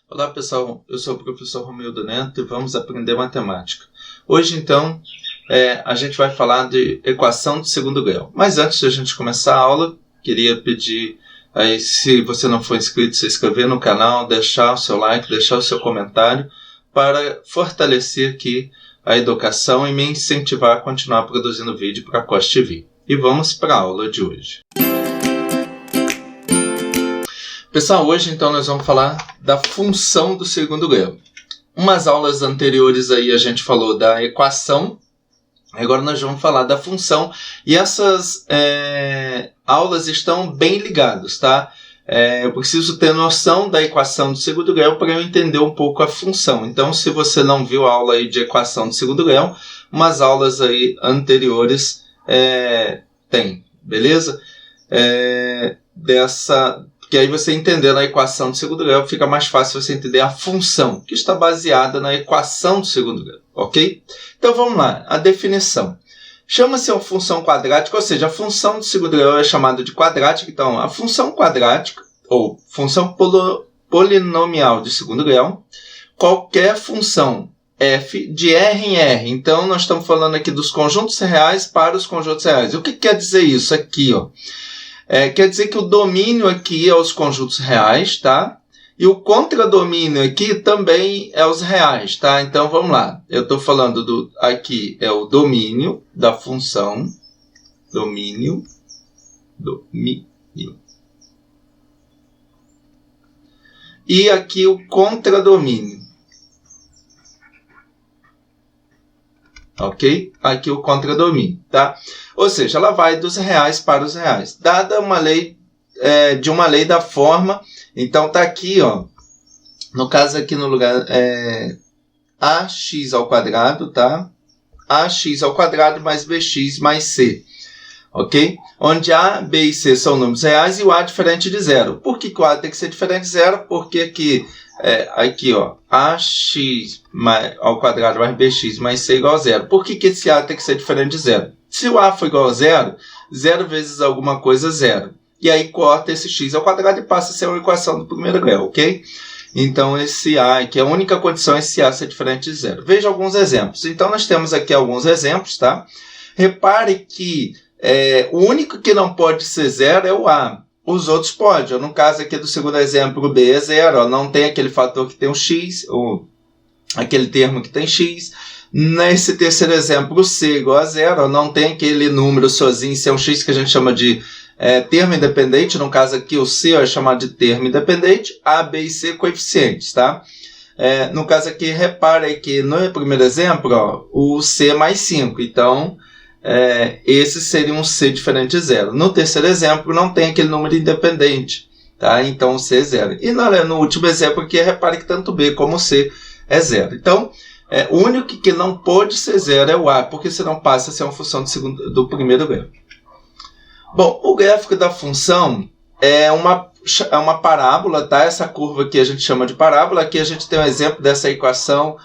Olá pessoal, eu sou o professor Romildo Neto e vamos aprender matemática. Hoje então a gente vai falar de equação de segundo grau. Mas antes de a gente começar a aula, queria pedir aí, se você não for inscrito, se inscrever no canal, deixar o seu like, deixar o seu comentário para fortalecer aqui a educação e me incentivar a continuar produzindo vídeo para a COS TV. E vamos para a aula de hoje. Pessoal, hoje então nós vamos falar da função do segundo grau. Umas aulas anteriores aí a gente falou da equação, agora nós vamos falar da função. E essas aulas estão bem ligadas, tá? Eu preciso ter noção da equação do segundo grau para eu entender um pouco a função. Então, se você não viu a aula aí de equação do segundo grau, umas aulas aí anteriores tem, beleza? Porque aí você entendendo a equação do segundo grau, fica mais fácil você entender a função, que está baseada na equação do segundo grau, ok? Então vamos lá, a definição. Chama-se uma função quadrática, ou seja, a função do segundo grau é chamada de quadrática. Então, a função quadrática, ou função polinomial de segundo grau, qualquer função f de R em R. Então, nós estamos falando aqui dos conjuntos reais para os conjuntos reais. O que quer dizer isso aqui, ó? Quer dizer que o domínio aqui é os conjuntos reais, tá? E o contradomínio aqui também é os reais, tá? Então, vamos lá. Eu estou falando aqui é o domínio da função. Domínio. E aqui o contradomínio. Ok? Aqui o contradomínio, tá? Ou seja, ela vai dos reais para os reais. Dada uma lei, de uma lei da forma, então tá aqui, ó. No caso aqui no lugar, ax ao quadrado, tá? Ax ao quadrado mais bx mais c. Ok? Onde a, b e c são números reais e o a diferente de zero. Por que o a tem que ser diferente de zero? Porque aqui, ó, ax ao quadrado mais bx mais c igual a zero. Por que esse a tem que ser diferente de zero? Se o a for igual a zero, zero vezes alguma coisa é zero. E aí corta esse x ao quadrado e passa a ser uma equação do primeiro grau, ok? Então esse a aqui, a única condição é esse a ser diferente de zero. Veja alguns exemplos. Então nós temos aqui alguns exemplos, tá? Repare que o único que não pode ser zero é o a. Os outros podem. No caso aqui do segundo exemplo, o b é zero. Ó, não tem aquele fator que tem um x, ou aquele termo que tem x. Nesse terceiro exemplo, o c é igual a zero. Ó, não tem aquele número sozinho, se é um x que a gente chama de termo independente. No caso aqui, o c é chamado de termo independente. A, b e c coeficientes, tá? No caso aqui, repare que no primeiro exemplo, ó, o c é mais 5. Então, esse seria um c diferente de zero. No terceiro exemplo, não tem aquele número independente, tá? Então, o c é zero. E no último exemplo aqui, repare que tanto b como c é zero. Então, o único que não pode ser zero é o a, porque senão passa a ser uma função do primeiro grau. Bom, o gráfico da função é uma parábola, tá? Essa curva aqui a gente chama de parábola. Aqui a gente tem um exemplo dessa equação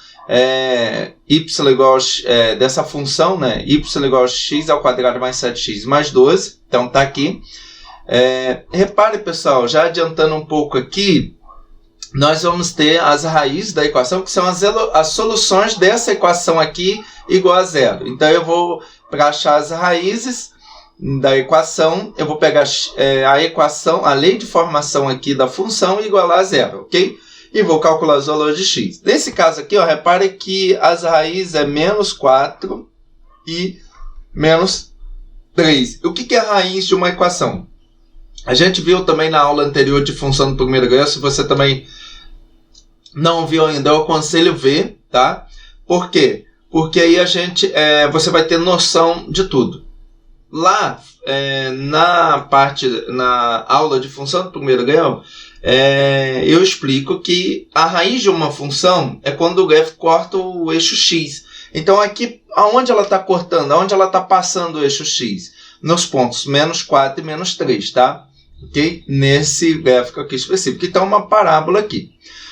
y igual dessa função, né? Y igual a x ao quadrado mais 7x mais 12. Então tá aqui. Repare, pessoal, já adiantando um pouco aqui, nós vamos ter as raízes da equação, que são as soluções dessa equação aqui igual a zero. Então eu vou, para achar as raízes da equação, eu vou pegar a equação, a lei de formação aqui da função e igualar a zero, ok? E vou calcular os valores de x. Nesse caso aqui, ó, repare que as raízes é menos 4 e menos 3. O que é a raiz de uma equação? A gente viu também na aula anterior de função do primeiro grau. Se você também não viu ainda, eu aconselho ver, tá? Por quê? Porque aí você vai ter noção de tudo. Lá, na aula de função do primeiro grau, eu explico que a raiz de uma função é quando o gráfico corta o eixo x. Então, aqui, aonde ela está cortando? Aonde ela está passando o eixo x? Nos pontos menos 4 e menos 3, tá? Ok? Nesse gráfico aqui específico. Então, uma parábola aqui.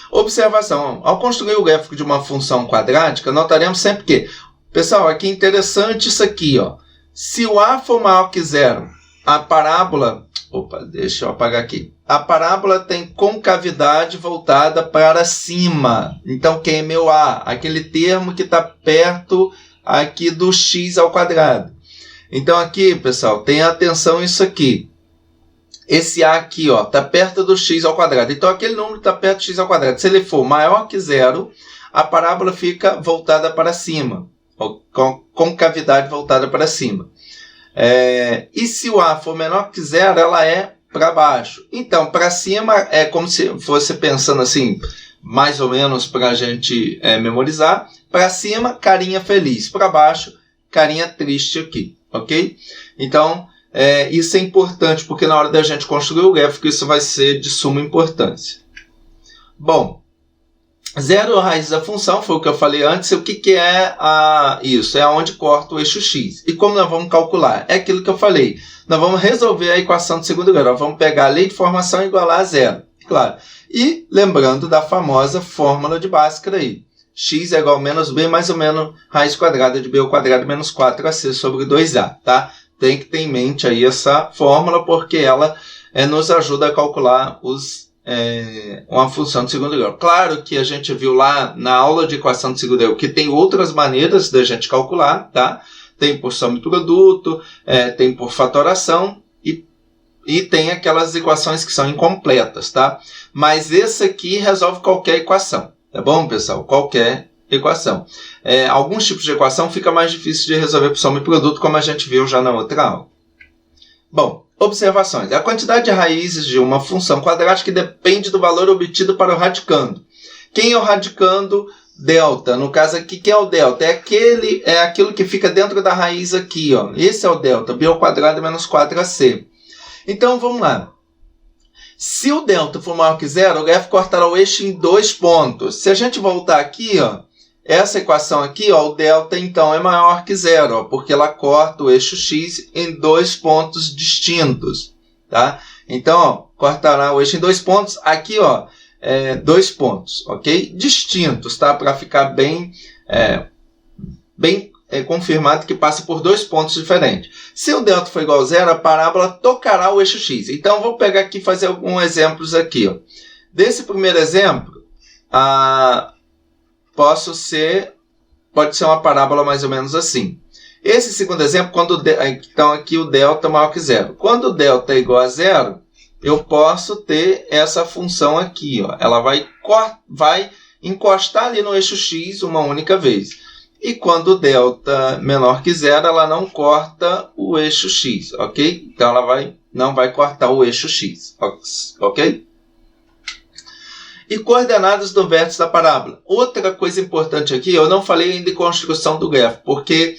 Observação. Ao construir o gráfico de uma função quadrática, notaremos sempre que... Pessoal, aqui é interessante isso aqui, ó. Se o a for maior que zero, a parábola... Opa, deixa eu apagar aqui. A parábola tem concavidade voltada para cima. Então, quem é meu A? Aquele termo que está perto aqui do x ao quadrado. Então, aqui, pessoal, tenha atenção isso aqui. Esse A aqui está perto do x ao quadrado. Então, aquele número está perto do x ao quadrado. Se ele for maior que zero, a parábola fica voltada para cima. Com concavidade voltada para cima. E se o A for menor que zero, ela é para baixo. Então, para cima é como se fosse pensando assim, mais ou menos para a gente memorizar. Para cima, carinha feliz. Para baixo, carinha triste aqui. Ok? Então, isso é importante, porque na hora da gente construir o gráfico, isso vai ser de suma importância. Bom, zero raiz da função, foi o que eu falei antes. O que é isso? É onde corta o eixo x. E como nós vamos calcular? É aquilo que eu falei. Nós vamos resolver a equação de segundo grau. Nós vamos pegar a lei de formação e igualar a zero. Claro. E lembrando da famosa fórmula de Bhaskara aí. X é igual a menos b mais ou menos raiz quadrada de b ao quadrado menos 4ac sobre 2a. Tá? Tem que ter em mente aí essa fórmula, porque ela nos ajuda a calcular uma função de segundo grau. Claro que a gente viu lá na aula de equação de segundo grau que tem outras maneiras da gente calcular, tá? Tem por soma e produto, tem por fatoração e tem aquelas equações que são incompletas, tá? Mas esse aqui resolve qualquer equação, tá bom, pessoal? Qualquer equação. Alguns tipos de equação fica mais difícil de resolver por soma e produto, como a gente viu já na outra aula. Bom, observações. A quantidade de raízes de uma função quadrática depende do valor obtido para o radicando. Quem é o radicando? Delta. No caso aqui, quem é o delta? É aquilo que fica dentro da raiz aqui. Esse é o delta. B ao quadrado menos 4ac. Então, vamos lá. Se o delta for maior que zero, o gráfico cortará o eixo em 2 pontos. Se a gente voltar aqui, essa equação aqui, o delta, então, é maior que zero, porque ela corta o eixo x em 2 pontos distintos. Tá? Então, cortará o eixo em 2 pontos. Aqui, 2 pontos, ok? Distintos, tá? Para ficar bem confirmado que passa por 2 pontos diferentes. Se o delta for igual a zero, a parábola tocará o eixo x. Então, vou pegar aqui e fazer alguns exemplos aqui. Desse primeiro exemplo, pode ser uma parábola mais ou menos assim. Esse segundo exemplo, então aqui o delta é maior que zero. Quando o delta é igual a zero, eu posso ter essa função aqui. Ela vai encostar ali no eixo x uma única vez. E quando o delta é menor que zero, ela não corta o eixo x, ok? Então ela não vai cortar o eixo x, ok? E coordenadas do vértice da parábola. Outra coisa importante aqui, eu não falei ainda de construção do gráfico, porque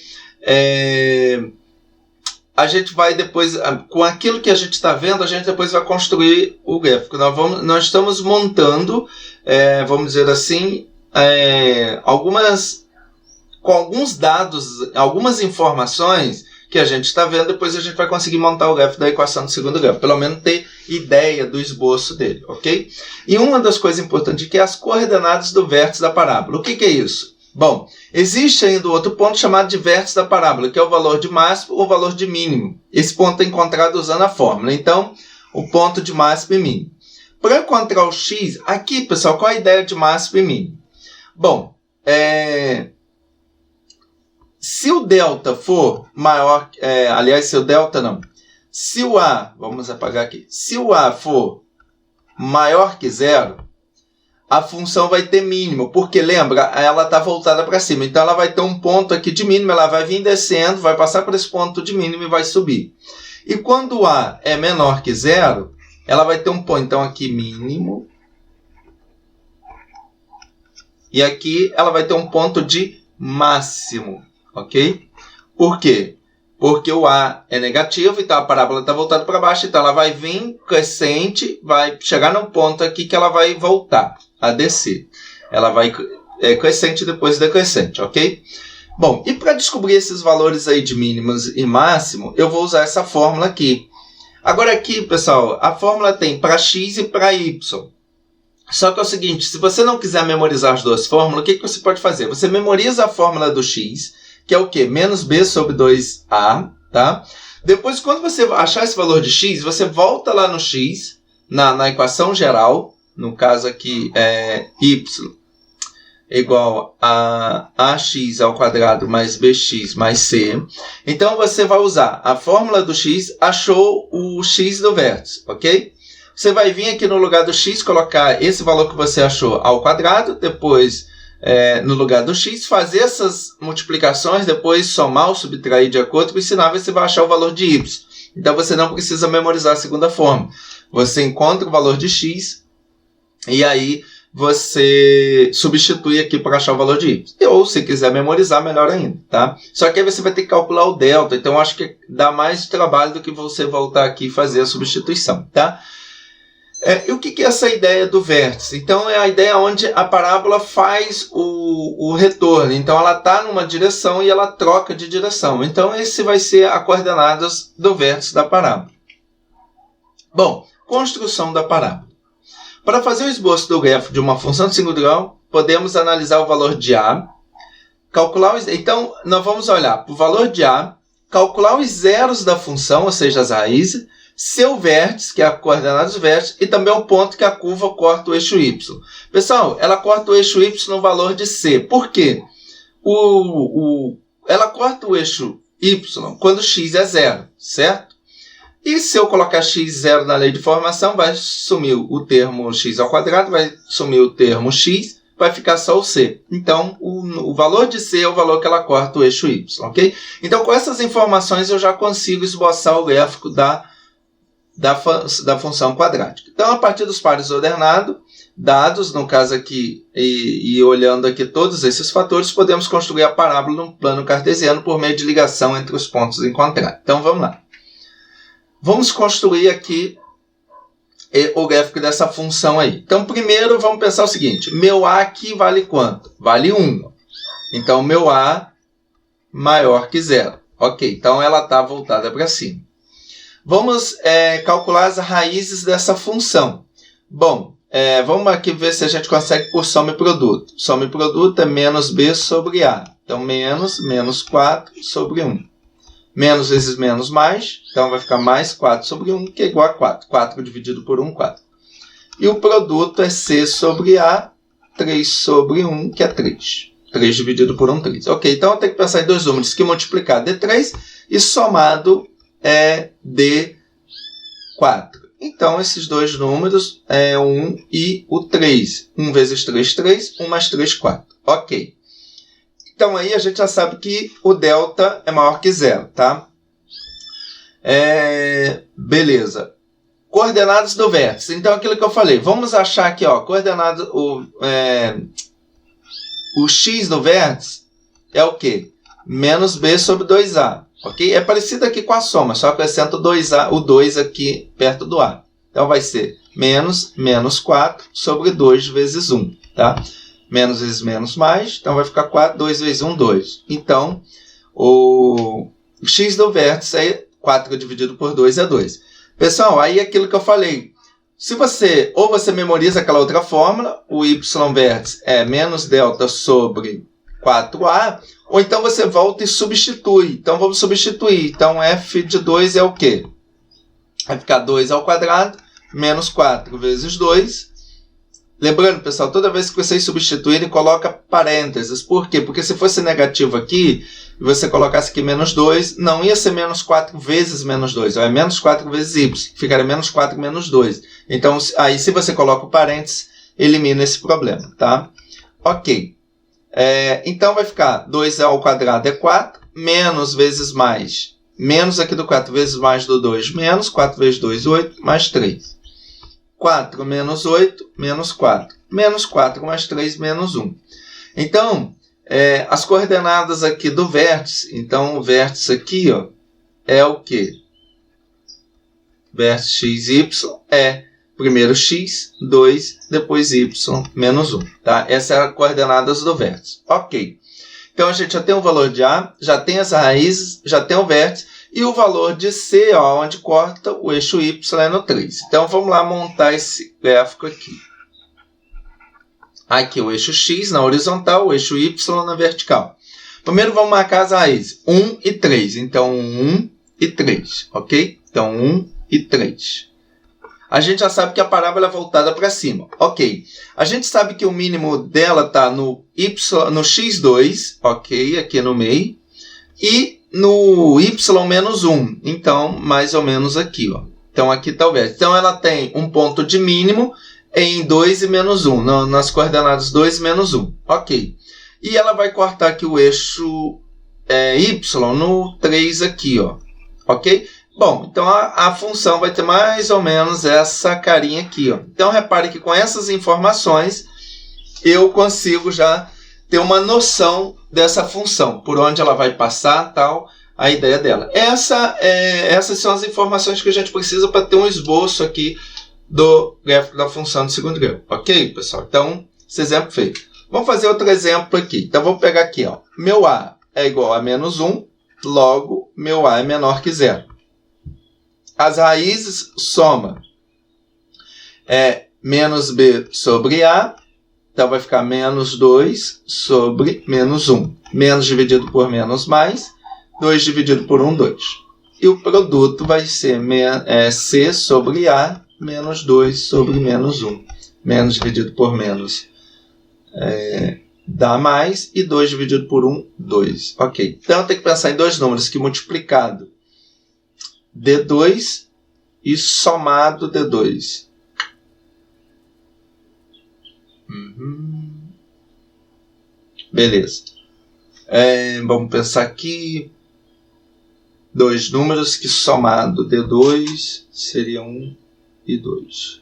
a gente vai depois, com aquilo que a gente está vendo, a gente depois vai construir o gráfico. Nós estamos montando, vamos dizer assim, com alguns dados, algumas informações que a gente está vendo, depois a gente vai conseguir montar o gráfico da equação do segundo grau, pelo menos ter ideia do esboço dele, ok? E uma das coisas importantes é as coordenadas do vértice da parábola. O que é isso? Bom, existe ainda outro ponto chamado de vértice da parábola, que é o valor de máximo ou o valor de mínimo. Esse ponto é encontrado usando a fórmula. Então, o ponto de máximo e mínimo. Para encontrar o x, aqui, pessoal, qual é a ideia de máximo e mínimo? Bom, se o delta for maior, se o delta não, se o A, vamos apagar aqui, se o A for maior que zero, a função vai ter mínimo, porque lembra, ela está voltada para cima, então ela vai ter um ponto aqui de mínimo, ela vai vir descendo, vai passar por esse ponto de mínimo e vai subir. E quando o A é menor que zero, ela vai ter um ponto, então aqui mínimo, e aqui ela vai ter um ponto de máximo. Ok? Por quê? Porque o A é negativo, então a parábola está voltada para baixo, então ela vai vir crescente, vai chegar num ponto aqui que ela vai voltar a descer. Ela vai crescente depois decrescente, ok? Bom, e para descobrir esses valores aí de mínimos e máximo, eu vou usar essa fórmula aqui. Agora aqui, pessoal, a fórmula tem para x e para y. Só que é o seguinte, se você não quiser memorizar as duas fórmulas, o que você pode fazer? Você memoriza a fórmula do x, que é o quê? Menos b sobre 2a, tá? Depois, quando você achar esse valor de x, você volta lá no x, na equação geral, no caso aqui é y igual a ax ao quadrado mais bx mais c. Então, você vai usar a fórmula do x, achou o x do vértice, ok? Você vai vir aqui no lugar do x, colocar esse valor que você achou ao quadrado, depois no lugar do x, fazer essas multiplicações, depois somar ou subtrair de acordo com o sinal, você vai achar o valor de y. Então, você não precisa memorizar a segunda forma. Você encontra o valor de x e aí você substitui aqui para achar o valor de y. Ou, se quiser memorizar, melhor ainda, tá? Só que aí você vai ter que calcular o delta, então acho que dá mais trabalho do que você voltar aqui e fazer a substituição, tá? E o que é essa ideia do vértice? Então, é a ideia onde a parábola faz o retorno. Então, ela está numa direção e ela troca de direção. Então, esse vai ser a coordenadas do vértice da parábola. Bom, construção da parábola. Para fazer o esboço do grafo de uma função de segundo grau, podemos analisar o valor de A, calcular então, nós vamos olhar para o valor de A, calcular os zeros da função, ou seja, as raízes, seu vértice, que é a coordenada do vértice, e também o ponto que a curva corta o eixo y. Pessoal, ela corta o eixo y no valor de c. Por quê? Ela corta o eixo y quando x é zero, certo? E se eu colocar x0 na lei de formação, vai sumir o termo x ao quadrado, vai sumir o termo x, vai ficar só o c. Então, o valor de c é o valor que ela corta o eixo y, ok? Então, com essas informações, eu já consigo esboçar o gráfico da função quadrática. Então, a partir dos pares ordenados, dados, no caso aqui, e olhando aqui todos esses fatores, podemos construir a parábola num plano cartesiano por meio de ligação entre os pontos encontrados. Então, vamos lá. Vamos construir aqui o gráfico dessa função aí. Então, primeiro, vamos pensar o seguinte. Meu A aqui vale quanto? Vale 1. Então, meu A maior que 0. Ok, então ela está voltada para cima. Vamos calcular as raízes dessa função. Bom, vamos aqui ver se a gente consegue por soma e produto. Soma e produto é menos B sobre A. Então, menos 4 sobre 1. Menos vezes menos mais, então vai ficar mais 4 sobre 1, que é igual a 4. 4 dividido por 1, 4. E o produto é C sobre A, 3 sobre 1, que é 3. 3 dividido por 1, 3. Ok, então eu tenho que pensar em dois números que multiplicar D3 e somado é D4. Então, esses dois números é 1 e o 3. 1 vezes 3, 3. 1 mais 3, 4. Ok. Então, aí a gente já sabe que o delta é maior que 0, tá? Beleza. Coordenadas do vértice. Então, aquilo que eu falei. Vamos achar aqui, ó, coordenado, o x do vértice é o quê? Menos b sobre 2a. Ok? É parecido aqui com a soma, só acrescento o 2 aqui perto do a. Então, vai ser menos 4 sobre 2 vezes 1, tá? Menos vezes menos mais, então vai ficar 4, 2 vezes 1, 2. Então, o x do vértice é 4 dividido por 2 é 2. Pessoal, aí é aquilo que eu falei. Se você, ou você memoriza aquela outra fórmula, o y vértice é menos delta sobre 4a, ou então você volta e substitui. Então, vamos substituir. Então, f de 2 é o quê? Vai ficar 2 ao quadrado, menos 4 vezes 2. Lembrando, pessoal, toda vez que vocês substituírem, coloca parênteses. Por quê? Porque se fosse negativo aqui, e você colocasse aqui menos 2, não ia ser menos 4 vezes menos 2. É menos 4 vezes y. Ficaria menos 4 menos 2. Então, aí se você coloca o parênteses, elimina esse problema, tá? Ok. Então, vai ficar 2 ao quadrado é 4, menos vezes mais. Menos aqui do 4 vezes mais do 2, menos. 4 vezes 2, 8, mais 3. 4 menos 8, menos 4. Menos 4 mais 3, menos 1. Então, as coordenadas aqui do vértice. Então, o vértice aqui, ó, é o quê? Vértice x, y é primeiro x, 2, depois y, menos 1. Tá? Essas são as coordenadas do vértice. Ok. Então, a gente já tem o valor de A, já tem as raízes, já tem o vértice. E o valor de C, ó, onde corta o eixo Y é no 3. Então, vamos lá montar esse gráfico aqui. Aqui o eixo X na horizontal, o eixo Y na vertical. Primeiro, vamos marcar as raízes. 1 e 3. Então, 1 e 3, ok? Então, 1 e 3. A gente já sabe que a parábola é voltada para cima, ok? A gente sabe que o mínimo dela está no x2, ok? Aqui no meio. E no y menos 1, então, mais ou menos aqui, ó. Então, aqui está o vértice. Então, ela tem um ponto de mínimo em 2 e menos 1, nas coordenadas 2 e menos 1, ok? E ela vai cortar aqui o eixo y no 3 aqui, ó, ok? Bom, então a função vai ter mais ou menos essa carinha aqui, ó. Então, repare que com essas informações, eu consigo já ter uma noção dessa função, por onde ela vai passar, tal, a ideia dela. Essas são as informações que a gente precisa para ter um esboço aqui do gráfico da função do segundo grau. Ok, pessoal? Então, esse exemplo feito. Vamos fazer outro exemplo aqui. Então, vou pegar aqui, ó. Meu A é igual a menos 1, logo, meu A é menor que 0. As raízes soma menos B sobre A. Então, vai ficar menos 2 sobre menos 1. Menos dividido por menos mais. 2 dividido por 1, 2. E o produto vai ser C sobre A menos 2 sobre menos 1. Menos dividido por menos dá mais. E 2 dividido por 1, 2. Ok. Então, tem que pensar em dois números que multiplicado D2 e somado D2. Beleza. Vamos pensar aqui. Dois números que somado D2 seria 1 e 2.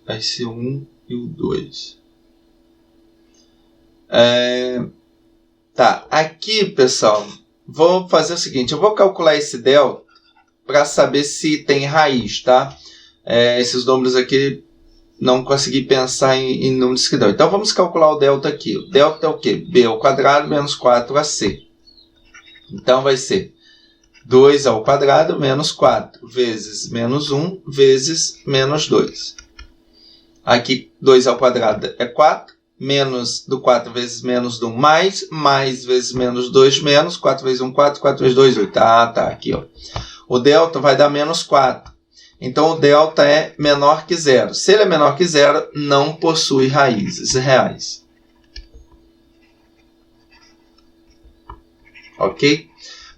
Vai ser 1 e o 2. Tá, aqui, pessoal, vou fazer o seguinte. Eu vou calcular esse delta para saber se tem raiz, tá? Esses números aqui não consegui pensar em números que dão. Então, vamos calcular o delta aqui. O delta é o quê? B ao quadrado menos 4AC. Então, vai ser 2 ao quadrado menos 4 vezes menos 1 vezes menos 2. Aqui, 2 ao quadrado é 4. Menos do 4 vezes menos do 1, mais vezes menos 2, menos. 4 vezes 1, 4. 4 vezes 2, 8. Tá, aqui, ó. O delta vai dar menos 4. Então, o delta é menor que 0. Se ele é menor que 0, não possui raízes reais. Ok?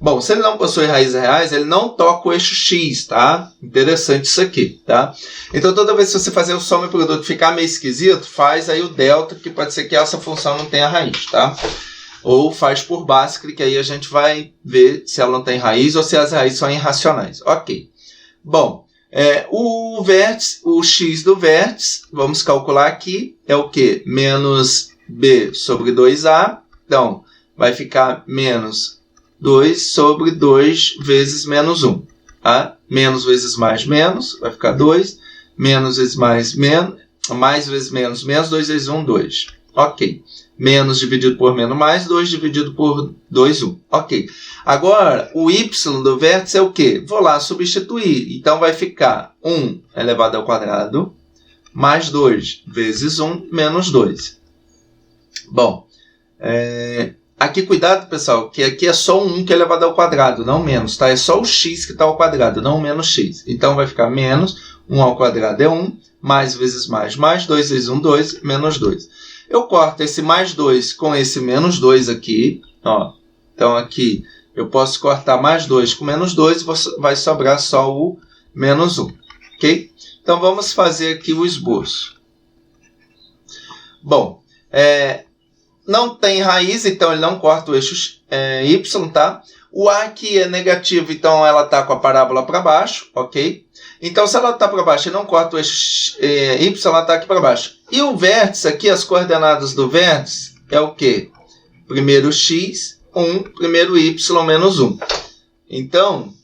Bom, se ele não possui raízes reais, ele não toca o eixo x, tá? Interessante isso aqui, tá? Então, toda vez que você fazer o soma e produto ficar meio esquisito, faz aí o delta, que pode ser que essa função não tenha raiz, tá? Ou faz por Bhaskara, que aí a gente vai ver se ela não tem raiz ou se as raízes são irracionais. Ok. Bom, o vértice, o x do vértice, vamos calcular aqui, é o quê? Menos b sobre 2a. Então, vai ficar menos 2 sobre 2 vezes menos 1. Tá? Menos vezes mais, menos, vai ficar 2. Menos vezes mais, menos. Mais vezes menos, menos. 2 vezes 1, 2. Ok. Menos dividido por menos mais, 2 dividido por 2, 1. Ok. Agora, o y do vértice é o quê? Vou lá substituir. Então, vai ficar 1 elevado ao quadrado, mais 2 vezes 1, menos 2. Bom, aqui, cuidado, pessoal, que aqui é só um 1 que é elevado ao quadrado, não menos, tá? É só o x que está ao quadrado, não menos x. Então, vai ficar menos, 1 ao quadrado é 1, mais vezes mais, 2 vezes 1, 2, menos 2. Eu corto esse mais 2 com esse menos 2 aqui, ó. Então, aqui, eu posso cortar mais 2 com menos 2 e vai sobrar só o menos 1, ok? Então, vamos fazer aqui o esboço. Bom, não tem raiz, então ele não corta o eixo y, tá? O A aqui é negativo, então ela está com a parábola para baixo, ok? Então, se ela está para baixo e não corta o eixo y, ela está aqui para baixo. E o vértice aqui, as coordenadas do vértice, é o quê? Primeiro x, 1, primeiro y, menos 1. Então,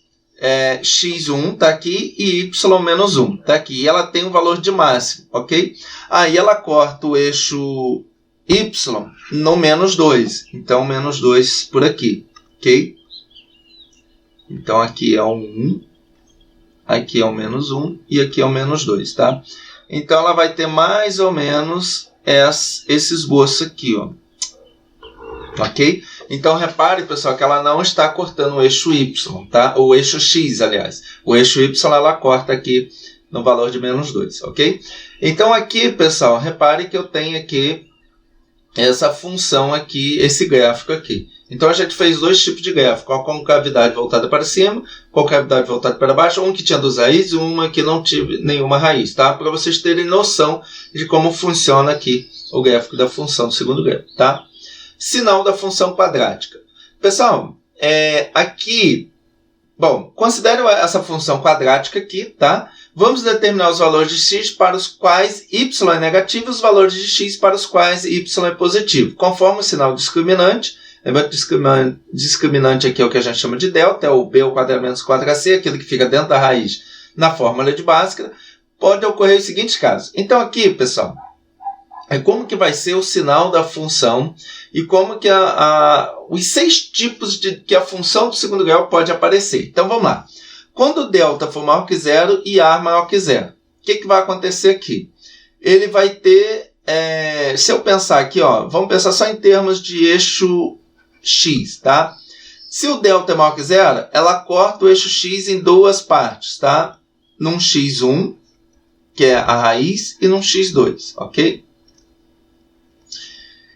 x1 está aqui e y menos 1 está aqui. E ela tem um valor de máximo, ok? Aí ela corta o eixo y no menos 2. Então, menos 2 por aqui, ok? Então, aqui é o 1, aqui é o menos 1 e aqui é o menos 2, tá? Então, ela vai ter mais ou menos esse esboço aqui, ó. Ok? Então, repare, pessoal, que ela não está cortando o eixo Y, tá? O eixo X, aliás. O eixo Y, ela corta aqui no valor de menos 2, ok? Então, aqui, pessoal, repare que eu tenho aqui essa função aqui, esse gráfico aqui. Então, a gente fez dois tipos de gráfico, com cavidade voltada para cima, com cavidade voltada para baixo, um que tinha duas raízes e uma que não tinha nenhuma raiz, tá? Para vocês terem noção de como funciona aqui o gráfico da função do segundo gráfico, tá? Sinal da função quadrática. Pessoal, aqui, bom, considere essa função quadrática aqui, tá? Vamos determinar os valores de x para os quais y é negativo e os valores de x para os quais y é positivo, conforme o sinal discriminante. Lembrando que discriminante aqui é o que a gente chama de delta, é o b ao quadrado menos 4ac, aquilo que fica dentro da raiz na fórmula de Bhaskara. Pode ocorrer os seguintes casos. Então aqui, pessoal, é como que vai ser o sinal da função e como que os 6 tipos que a função do segundo grau pode aparecer. Então vamos lá. Quando delta for maior que zero e a maior que zero, o que vai acontecer aqui? Ele vai ter, se eu pensar aqui, ó, vamos pensar só em termos de eixo x, tá? Se o delta é maior que zero, ela corta o eixo x em duas partes, tá? Num x1, que é a raiz, e num x2, ok?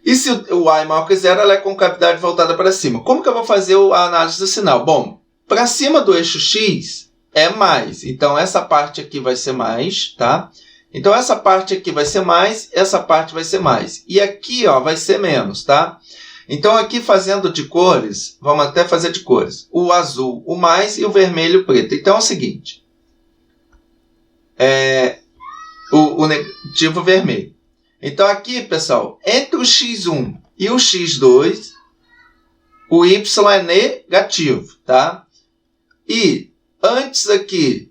E se o y é maior que zero, ela é com cavidade voltada para cima. Como que eu vou fazer a análise do sinal? Bom, para cima do eixo x é mais. Então, essa parte aqui vai ser mais, tá? Então, essa parte aqui vai ser mais, essa parte vai ser mais. E aqui, ó, vai ser menos, tá? Então, aqui fazendo de cores, vamos até fazer de cores. O azul, o mais, e o vermelho, o preto. Então, é o seguinte. O negativo vermelho. Então, aqui, pessoal, entre o x1 e o x2, o y é negativo, tá? E antes aqui,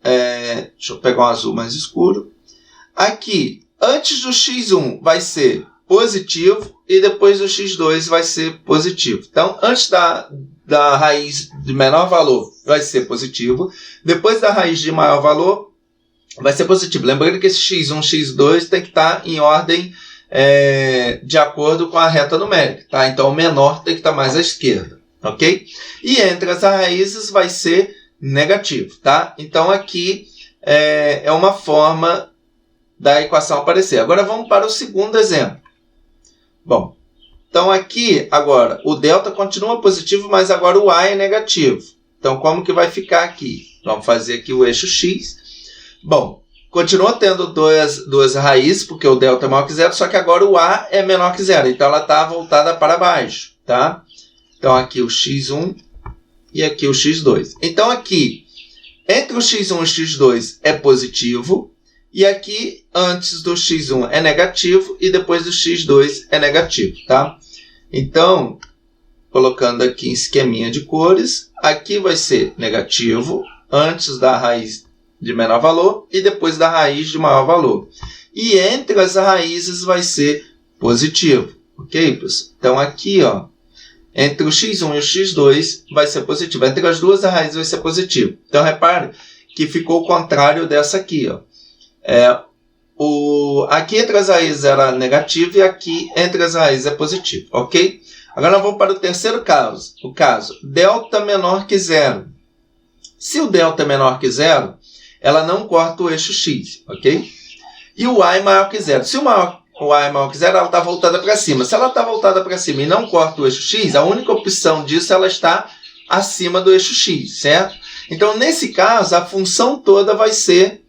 deixa eu pegar um azul mais escuro. Aqui, antes do x1 vai ser positivo e depois do x2 vai ser positivo. Então, antes da raiz de menor valor vai ser positivo. Depois da raiz de maior valor vai ser positivo. Lembrando que esse x1, x2 tem que estar em ordem de acordo com a reta numérica, tá? Então, o menor tem que estar mais à esquerda, ok? E entre as raízes vai ser negativo, tá? Então, aqui é uma forma da equação aparecer. Agora, vamos para o segundo exemplo. Bom, então aqui, agora, o delta continua positivo, mas agora o y é negativo. Então, como que vai ficar aqui? Vamos fazer aqui o eixo x. Bom, continua tendo duas raízes, porque o delta é maior que zero, só que agora o a é menor que zero. Então, ela está voltada para baixo, tá? Então, aqui o x1 e aqui o x2. Então, aqui, entre o x1 e o x2 é positivo. E aqui, antes do x1 é negativo e depois do x2 é negativo, tá? Então, colocando aqui em esqueminha de cores, aqui vai ser negativo antes da raiz de menor valor e depois da raiz de maior valor. E entre as raízes vai ser positivo, ok, pessoal? Então, aqui, ó, entre o x1 e o x2 vai ser positivo. Entre as duas raízes vai ser positivo. Então, repare que ficou o contrário dessa aqui, ó. Aqui entre as raízes era negativo e aqui entre as raízes é positivo, ok? Agora nós vamos para o terceiro caso, o caso delta menor que zero. Se o delta é menor que zero, ela não corta o eixo x, ok? E o y é maior que zero. Se o y é maior que zero, ela está voltada para cima. Se ela está voltada para cima e não corta o eixo x, a única opção disso ela está acima do eixo x, certo? Então, nesse caso, a função toda vai ser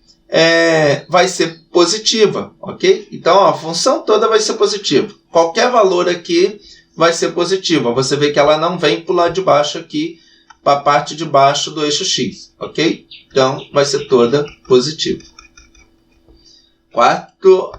positiva, ok? Então, ó, a função toda vai ser positiva. Qualquer valor aqui vai ser positivo. Você vê que ela não vem para o lado de baixo aqui, para a parte de baixo do eixo x, ok? Então, vai ser toda positiva.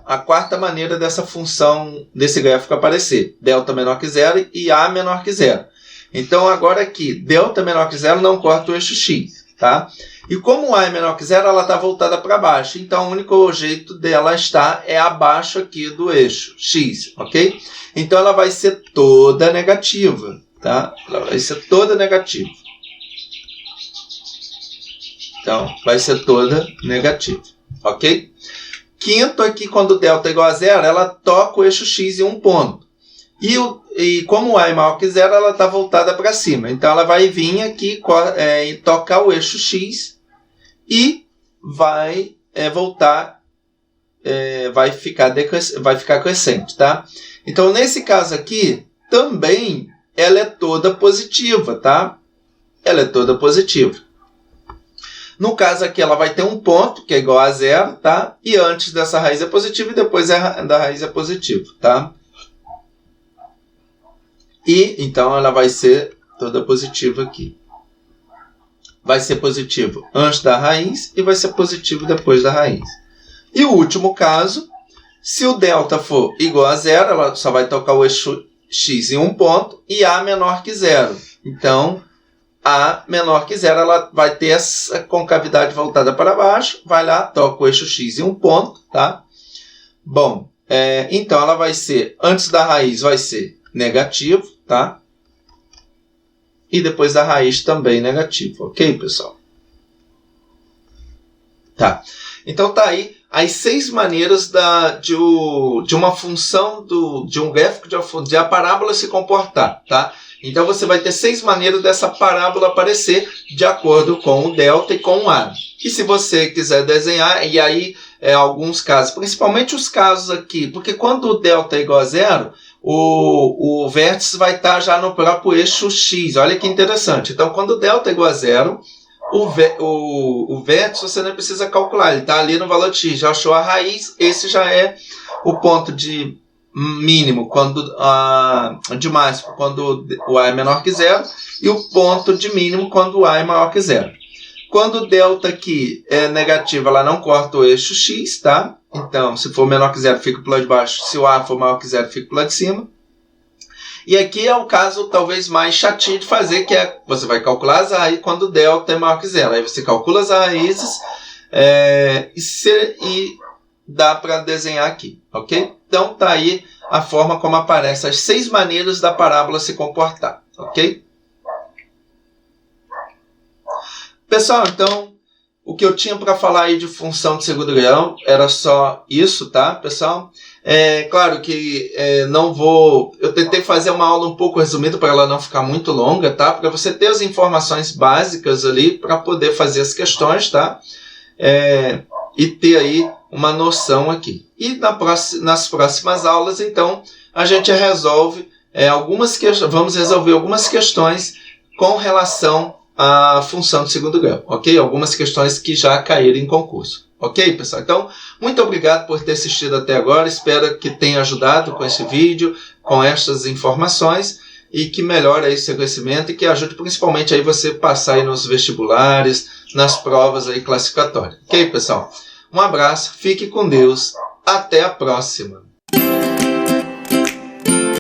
A quarta maneira dessa função, desse gráfico aparecer. Delta menor que zero e a menor que zero. Então, agora aqui, delta menor que zero não corta o eixo x, tá? E como o a é menor que zero, ela está voltada para baixo. Então, o único jeito dela estar é abaixo aqui do eixo x, ok? Então, ela vai ser toda negativa, tá? Ela vai ser toda negativa. Então, vai ser toda negativa, ok? Quinto, aqui, quando delta é igual a zero, ela toca o eixo x em um ponto. E como o A é maior que zero, ela está voltada para cima. Então ela vai vir aqui e tocar o eixo X e vai voltar, vai ficar crescente, tá? Então nesse caso aqui, também ela é toda positiva, tá? Ela é toda positiva. No caso aqui, ela vai ter um ponto, que é igual a zero, tá? E antes dessa raiz é positivo e depois da raiz é positivo, tá? E então ela vai ser toda positiva aqui. Vai ser positivo antes da raiz e vai ser positivo depois da raiz. E o último caso, se o delta for igual a zero, ela só vai tocar o eixo X em um ponto e A menor que zero. Então, A menor que zero, ela vai ter essa concavidade voltada para baixo, vai lá, toca o eixo X em um ponto, tá? Bom, então ela vai ser, antes da raiz vai ser negativo, tá? E depois da raiz também negativo, ok, pessoal? Tá. Então tá aí as 6 maneiras de uma função, de um gráfico de a parábola se comportar, tá? Então você vai ter 6 maneiras dessa parábola aparecer de acordo com o delta e com o A. E se você quiser desenhar, e aí alguns casos, principalmente os casos aqui, porque quando o delta é igual a zero, o vértice vai estar já no próprio eixo X. Olha que interessante. Então quando o delta é igual a zero, o vértice você não precisa calcular, ele está ali no valor de X. Já achou a raiz, esse já é o ponto de mínimo, de máximo, quando o A é menor que zero, e o ponto de mínimo quando o A é maior que zero. Quando o delta aqui é negativo, ela não corta o eixo X, tá? Então, se for menor que zero, fica para o lado de baixo. Se o A for maior que zero, fica para o lado de cima. E aqui é o caso talvez mais chatinho de fazer, que é você vai calcular as raízes quando o delta é maior que zero. Aí você calcula as raízes e dá para desenhar aqui, ok? Então tá aí a forma como aparecem as 6 maneiras da parábola se comportar, ok? Pessoal, então o que eu tinha para falar aí de função de segundo grau era só isso, tá, pessoal? Claro que eu tentei fazer uma aula um pouco resumida para ela não ficar muito longa, tá? Para você ter as informações básicas ali para poder fazer as questões, tá? E ter aí uma noção aqui. E nas próximas aulas, então, a gente resolve vamos resolver algumas questões com relação à função de segundo grau, ok? Algumas questões que já caíram em concurso. Ok, pessoal? Então, muito obrigado por ter assistido até agora. Espero que tenha ajudado com esse vídeo, com estas informações, e que melhore aí seu conhecimento e que ajude principalmente aí você passar aí nos vestibulares, nas provas aí classificatórias. Ok, pessoal? Um abraço, fique com Deus, até a próxima!